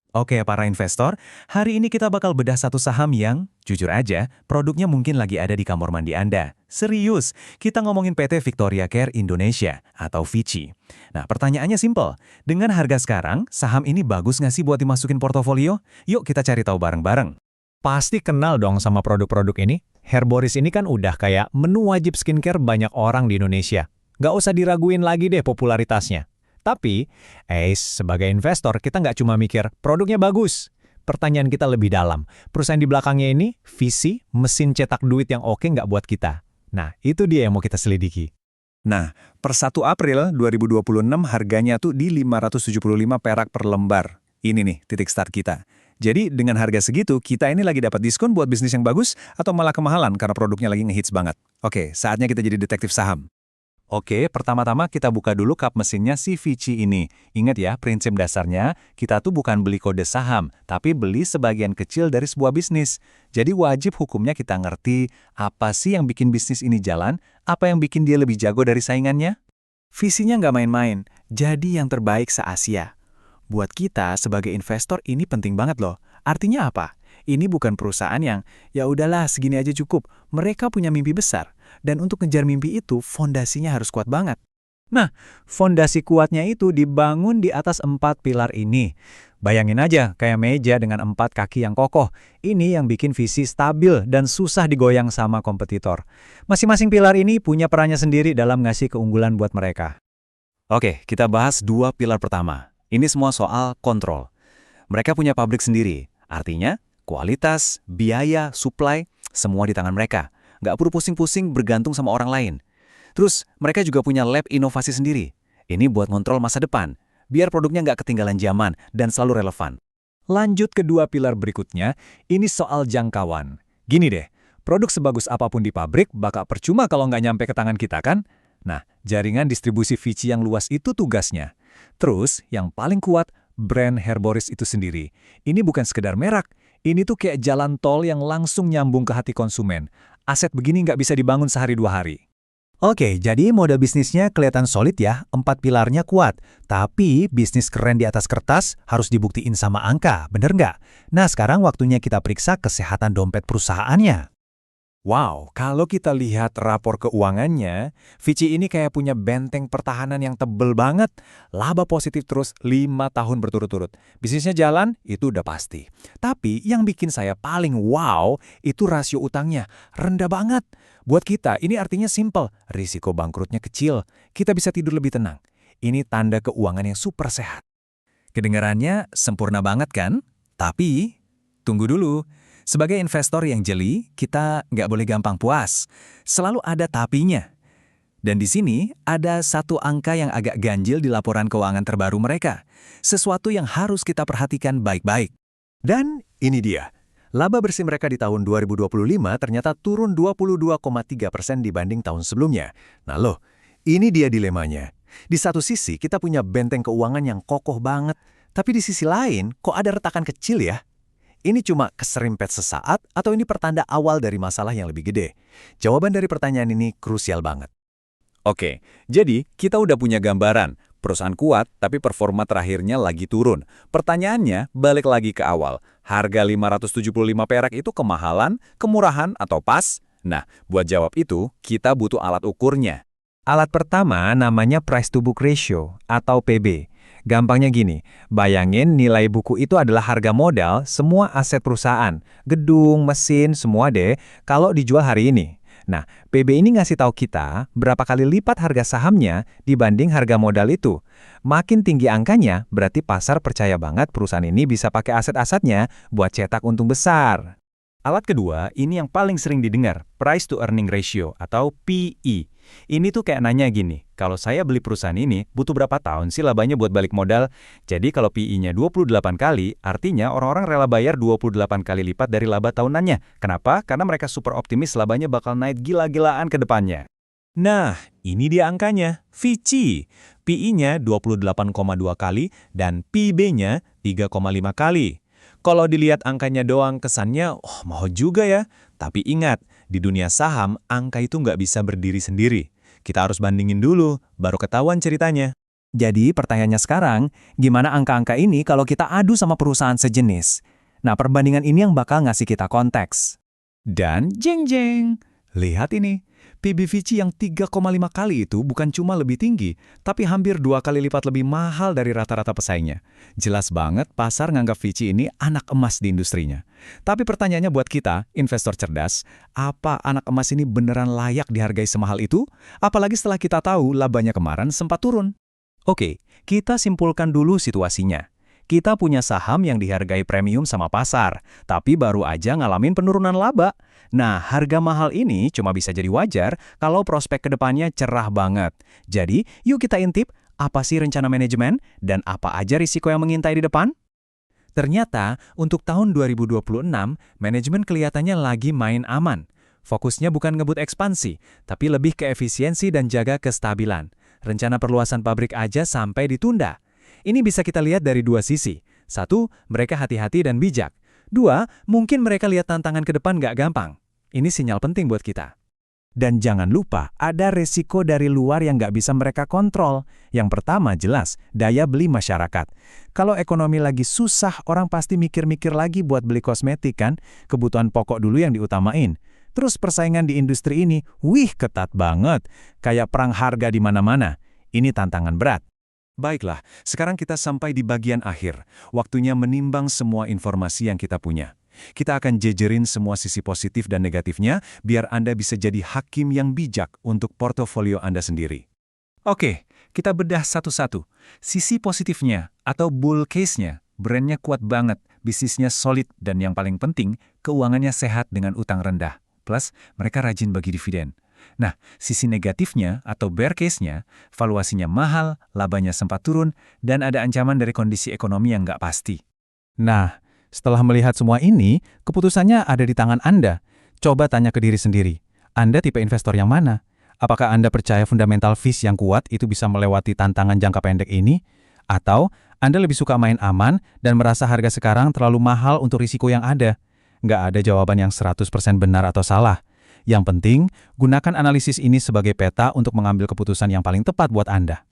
Oke, para investor, hari ini kita bakal bedah satu saham yang, jujur aja, produknya mungkin lagi ada di kamar mandi Anda. Serius, kita ngomongin PT Victoria Care Indonesia atau VICI. Nah, pertanyaannya simple. Dengan harga sekarang, saham ini bagus nggak sih buat dimasukin portofolio? Yuk kita cari tahu bareng-bareng. Pasti kenal dong sama produk-produk ini. Herboris ini kan udah kayak menu wajib skincare banyak orang di Indonesia. Nggak usah diraguin lagi deh popularitasnya. Tapi, sebagai investor kita nggak cuma mikir produknya bagus. Pertanyaan kita lebih dalam. Perusahaan di belakangnya ini, visi, mesin cetak duit yang oke nggak buat kita. Nah, itu dia yang mau kita selidiki. Nah, per 1 April 2026 harganya tuh di 575 perak per lembar. Ini nih titik start kita. Jadi dengan harga segitu, kita ini lagi dapat diskon buat bisnis yang bagus atau malah kemahalan karena produknya lagi ngehits banget. Oke, saatnya kita jadi detektif saham. Oke, pertama-tama kita buka dulu kap mesinnya si VICI ini. Ingat ya, prinsip dasarnya, kita tuh bukan beli kode saham, tapi beli sebagian kecil dari sebuah bisnis. Jadi wajib hukumnya kita ngerti, apa sih yang bikin bisnis ini jalan, apa yang bikin dia lebih jago dari saingannya? Visinya nggak main-main, jadi yang terbaik se-Asia. Buat kita sebagai investor ini penting banget loh. Artinya apa? Ini bukan perusahaan yang, ya udahlah segini aja cukup. Mereka punya mimpi besar. Dan untuk ngejar mimpi itu, fondasinya harus kuat banget. Nah, fondasi kuatnya itu dibangun di atas 4 pilar ini. Bayangin aja, kayak meja dengan 4 kaki yang kokoh. Ini yang bikin visi stabil dan susah digoyang sama kompetitor. Masing-masing pilar ini punya perannya sendiri dalam ngasih keunggulan buat mereka. Oke, kita bahas 2 pilar pertama. Ini semua soal kontrol. Mereka punya pabrik sendiri, artinya kualitas, biaya, supply, semua di tangan mereka. Nggak perlu pusing-pusing bergantung sama orang lain. Terus, mereka juga punya lab inovasi sendiri. Ini buat ngontrol masa depan, biar produknya nggak ketinggalan zaman dan selalu relevan. Lanjut ke 2 pilar berikutnya, ini soal jangkauan. Gini deh, produk sebagus apapun di pabrik bakal percuma kalau nggak nyampe ke tangan kita kan? Nah, jaringan distribusi VICI yang luas itu tugasnya. Terus, yang paling kuat, brand Herboris itu sendiri. Ini bukan sekedar merek, ini tuh kayak jalan tol yang langsung nyambung ke hati konsumen. Aset begini nggak bisa dibangun sehari 2 hari. Oke, jadi model bisnisnya kelihatan solid ya, 4 pilarnya kuat. Tapi bisnis keren di atas kertas harus dibuktiin sama angka, bener nggak? Nah, sekarang waktunya kita periksa kesehatan dompet perusahaannya. Wow, kalau kita lihat rapor keuangannya, VICI ini kayak punya benteng pertahanan yang tebel banget. Laba positif terus 5 tahun berturut-turut. Bisnisnya jalan, itu udah pasti. Tapi yang bikin saya paling wow, itu rasio utangnya. Rendah banget. Buat kita, ini artinya simple. Risiko bangkrutnya kecil. Kita bisa tidur lebih tenang. Ini tanda keuangan yang super sehat. Kedengarannya sempurna banget kan? Tapi, tunggu dulu. Sebagai investor yang jeli, kita nggak boleh gampang puas. Selalu ada tapinya. Dan di sini ada satu angka yang agak ganjil di laporan keuangan terbaru mereka. Sesuatu yang harus kita perhatikan baik-baik. Dan ini dia. Laba bersih mereka di tahun 2025 ternyata turun 22,3% dibanding tahun sebelumnya. Nah loh, ini dia dilemanya. Di satu sisi kita punya benteng keuangan yang kokoh banget. Tapi di sisi lain, kok ada retakan kecil ya? Ini cuma keserimpet sesaat atau ini pertanda awal dari masalah yang lebih gede? Jawaban dari pertanyaan ini krusial banget. Oke, jadi kita udah punya gambaran. Perusahaan kuat, tapi performa terakhirnya lagi turun. Pertanyaannya, balik lagi ke awal. Harga 575 perak itu kemahalan, kemurahan, atau pas? Nah, buat jawab itu, kita butuh alat ukurnya. Alat pertama namanya price to book ratio atau PB. Gampangnya gini, bayangin nilai buku itu adalah harga modal semua aset perusahaan, gedung, mesin, semua deh, kalau dijual hari ini. Nah, PB ini ngasih tahu kita berapa kali lipat harga sahamnya dibanding harga modal itu. Makin tinggi angkanya, berarti pasar percaya banget perusahaan ini bisa pakai aset-asetnya buat cetak untung besar. Alat kedua, ini yang paling sering didengar, price to earning ratio atau PE. Ini tuh kayak nanya gini, kalau saya beli perusahaan ini, butuh berapa tahun sih labanya buat balik modal? Jadi kalau PE-nya 28 kali, artinya orang-orang rela bayar 28 kali lipat dari laba tahunannya. Kenapa? Karena mereka super optimis labanya bakal naik gila-gilaan ke depannya. Nah, ini dia angkanya, VICI. PE-nya 28,2 kali dan PB-nya 3,5 kali. Kalau dilihat angkanya doang kesannya, mahal juga ya. Tapi ingat, di dunia saham, angka itu nggak bisa berdiri sendiri. Kita harus bandingin dulu, baru ketahuan ceritanya. Jadi pertanyaannya sekarang, gimana angka-angka ini kalau kita adu sama perusahaan sejenis? Nah, perbandingan ini yang bakal ngasih kita konteks. Dan jeng-jeng, lihat ini. PB Vici yang 3,5 kali itu bukan cuma lebih tinggi, tapi hampir 2 kali lipat lebih mahal dari rata-rata pesaingnya. Jelas banget pasar nganggap Vici ini anak emas di industrinya. Tapi pertanyaannya buat kita, investor cerdas, apa anak emas ini beneran layak dihargai semahal itu? Apalagi setelah kita tahu labanya kemarin sempat turun. Oke, kita simpulkan dulu situasinya. Kita punya saham yang dihargai premium sama pasar, tapi baru aja ngalamin penurunan laba. Nah, harga mahal ini cuma bisa jadi wajar kalau prospek kedepannya cerah banget. Jadi, yuk kita intip, apa sih rencana manajemen dan apa aja risiko yang mengintai di depan? Ternyata, untuk tahun 2026, manajemen kelihatannya lagi main aman. Fokusnya bukan ngebut ekspansi, tapi lebih ke efisiensi dan jaga kestabilan. Rencana perluasan pabrik aja sampai ditunda. Ini bisa kita lihat dari dua sisi. Satu, mereka hati-hati dan bijak. Dua, mungkin mereka lihat tantangan ke depan nggak gampang. Ini sinyal penting buat kita. Dan jangan lupa, ada resiko dari luar yang nggak bisa mereka kontrol. Yang pertama jelas, daya beli masyarakat. Kalau ekonomi lagi susah, orang pasti mikir-mikir lagi buat beli kosmetik kan? Kebutuhan pokok dulu yang diutamain. Terus persaingan di industri ini, wih ketat banget. Kayak perang harga di mana-mana. Ini tantangan berat. Baiklah, sekarang kita sampai di bagian akhir. Waktunya menimbang semua informasi yang kita punya. Kita akan jejerin semua sisi positif dan negatifnya, biar Anda bisa jadi hakim yang bijak untuk portofolio Anda sendiri. Oke, kita bedah satu-satu. Sisi positifnya, atau bull case-nya, brandnya kuat banget, bisnisnya solid, dan yang paling penting, keuangannya sehat dengan utang rendah. Plus, mereka rajin bagi dividen. Nah, sisi negatifnya atau bear case-nya, valuasinya mahal, labanya sempat turun, dan ada ancaman dari kondisi ekonomi yang nggak pasti. Nah, setelah melihat semua ini, keputusannya ada di tangan Anda. Coba tanya ke diri sendiri, Anda tipe investor yang mana? Apakah Anda percaya fundamental fish yang kuat itu bisa melewati tantangan jangka pendek ini? Atau Anda lebih suka main aman dan merasa harga sekarang terlalu mahal untuk risiko yang ada? Nggak ada jawaban yang 100% benar atau salah. Yang penting, gunakan analisis ini sebagai peta untuk mengambil keputusan yang paling tepat buat Anda.